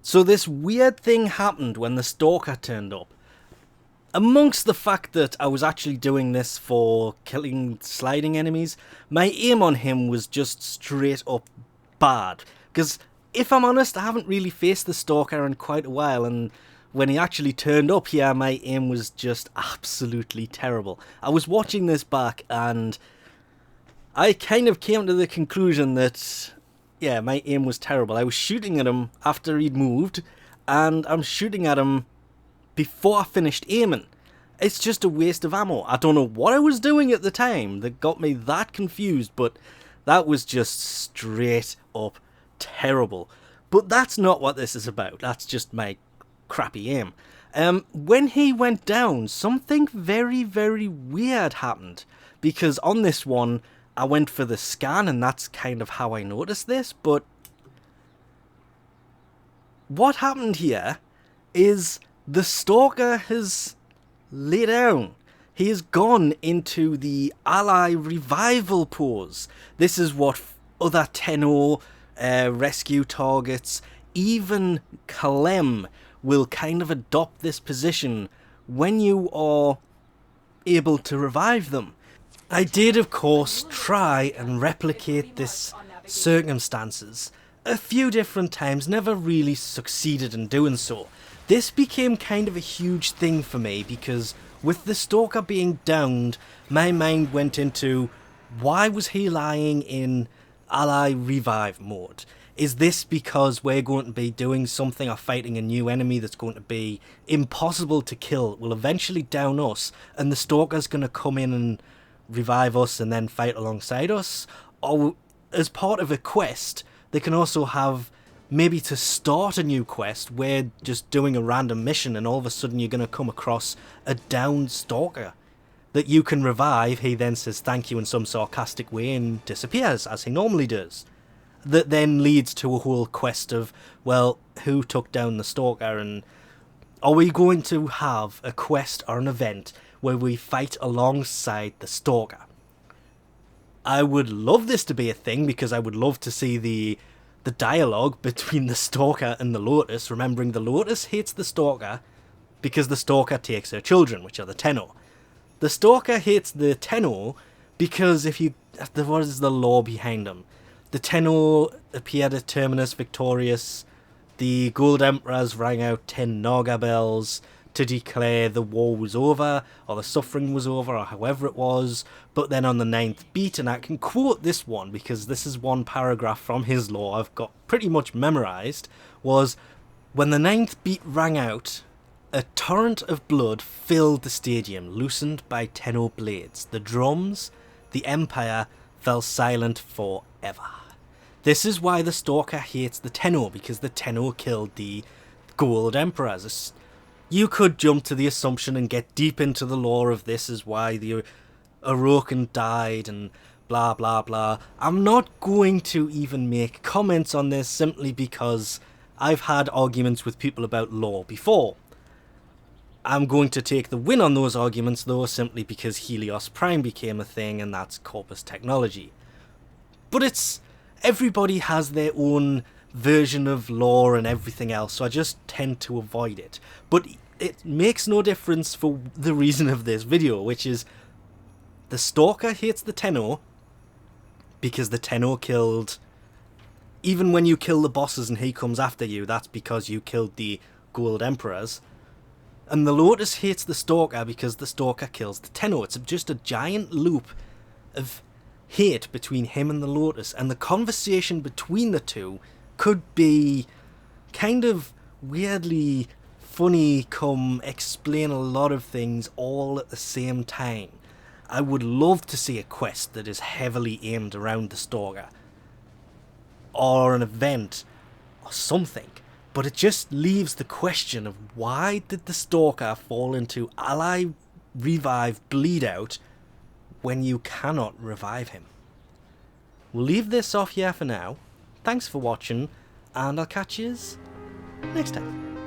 So this weird thing happened when the Stalker turned up. Amongst the fact that I was actually doing this for killing sliding enemies, my aim on him was just straight up bad. Because if I'm honest, I haven't really faced the Stalker in quite a while, and when he actually turned up here, my aim was just absolutely terrible. I was watching this back and I kind of came to the conclusion that, yeah, my aim was terrible. I was shooting at him after he'd moved, and I'm shooting at him before I finished aiming. It's just a waste of ammo. I don't know what I was doing at the time that got me that confused, but that was just straight up terrible. But that's not what this is about. That's just my crappy aim. When he went down, something very, very weird happened. Because on this one, I went for the scan, and that's kind of how I noticed this. But what happened here is the Stalker has laid down. He has gone into the ally revival pose. This is what other Tenno rescue targets, even Kalem, will kind of adopt this position when you are able to revive them. I did, of course, try and replicate this circumstances a few different times, never really succeeded in doing so. This became kind of a huge thing for me because with the Stalker being downed, my mind went into, why was he lying in ally revive mode? Is this because we're going to be doing something or fighting a new enemy that's going to be impossible to kill, will eventually down us, and the Stalker's going to come in and revive us and then fight alongside us? Or as part of a quest, they can also have maybe to start a new quest, we're just doing a random mission and all of a sudden you're going to come across a downed Stalker that you can revive. He then says thank you in some sarcastic way and disappears, as he normally does. That then leads to a whole quest of, well, who took down the Stalker, and are we going to have a quest or an event where we fight alongside the Stalker? I would love this to be a thing because I would love to see the dialogue between the Stalker and the Lotus, remembering the Lotus hates the Stalker because the Stalker takes her children, which are the Tenno. The Stalker hates the Tenno because what is the law behind them? The Tenno appeared at Terminus victorious, the Gold Emperors rang out 10 Naga bells to declare the war was over, or the suffering was over, or however it was, but then on the 9th beat, and I can quote this one because this is one paragraph from his law I've got pretty much memorised, was, when the 9th beat rang out, a torrent of blood filled the stadium, loosened by Tenno blades. The drums, the Empire, fell silent forever. This is why the Stalker hates the Tenno, because the Tenno killed the Gold Emperors. You could jump to the assumption and get deep into the lore of this is why the Orokin died and blah blah blah. I'm not going to even make comments on this simply because I've had arguments with people about lore before. I'm going to take the win on those arguments though simply because Helios Prime became a thing and that's Corpus technology. But everybody has their own version of lore and everything else, so I just tend to avoid it. But it makes no difference for the reason of this video, which is the Stalker hates the Tenno because the Tenno killed... Even when you kill the bosses and he comes after you, that's because you killed the Gold Emperors. And the Lotus hates the Stalker because the Stalker kills the Tenno. It's just a giant loop of hate between him and the Lotus, and the conversation between the two could be kind of weirdly funny, explain a lot of things all at the same time. I would love to see a quest that is heavily aimed around the Stalker, or an event, or something, but it just leaves the question of why did the Stalker fall into ally revive bleed out when you cannot revive him. We'll leave this off here for now. Thanks for watching, and I'll catch yous next time.